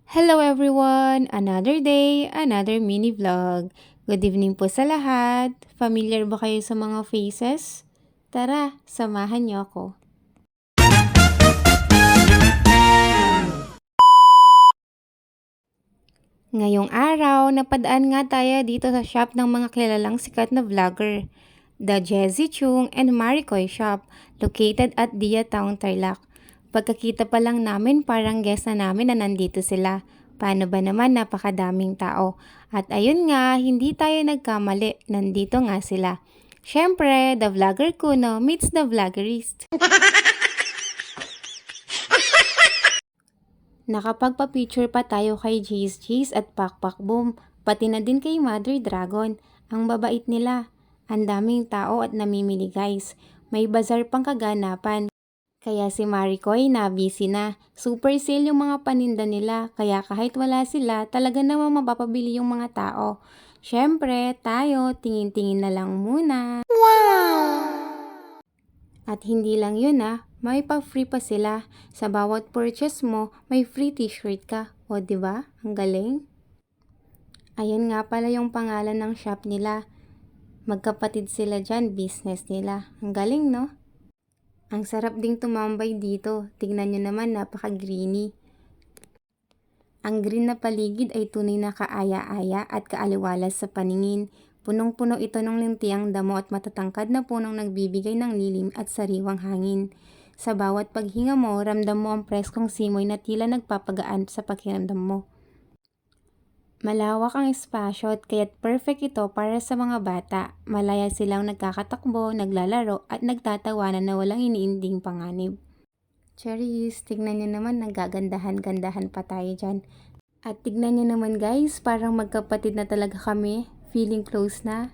Hello everyone! Another day, another mini vlog. Good evening po sa lahat. Familiar ba kayo sa mga faces? Tara, samahan niyo ako. Ngayong araw, napadaan nga tayo dito sa shop ng mga kilalang sikat na vlogger. The Jezzy Chung and Maricoy Shop, located at Dia Town, Tarlac. Pagkakita pa lang namin, parang guess na namin na nandito sila. Paano ba naman, napakadaming tao. At ayun nga, hindi tayo nagkamali, nandito nga sila. Syempre, the vlogger kuno meets the vloggerist. Nakapagpa-picture pa tayo kay Jace at Pakpak Boom, pati na din kay Mother Dragon. Ang babait nila. Ang daming tao at namimili guys. May bazaar pang kaganapan. Kaya si Maricoy na busy na. Super sale yung mga paninda nila. Kaya kahit wala sila, talaga namang mapapabili yung mga tao. Syempre, tayo, tingin-tingin na lang muna. At hindi lang yun may pa-free pa sila. Sa bawat purchase mo, may free t-shirt ka. O diba? Ang galing. Ayan nga pala yung pangalan ng shop nila. Magkapatid sila dyan, business nila. Ang galing, no? Ang sarap ding tumambay dito. Tignan nyo naman, napaka-greeny. Ang green na paligid ay tunay na kaaya-aya at kaaliwalas sa paningin. Punong-puno ito ng lintiang damo at matatangkad na punong nagbibigay ng lilim at sariwang hangin. Sa bawat paghinga mo, ramdam mo ang preskong simoy na tila nagpapagaan sa pakiramdam mo. Malawak ang espasyo at kaya't perfect ito para sa mga bata. Malaya silang nagkakatakbo, naglalaro at nagtatawanan na walang iniinding panganib. Cherries, tignan nyo naman, nagagandahan-gandahan pa tayo dyan. At tignan nyo naman guys, parang magkapatid na talaga kami. Feeling close na.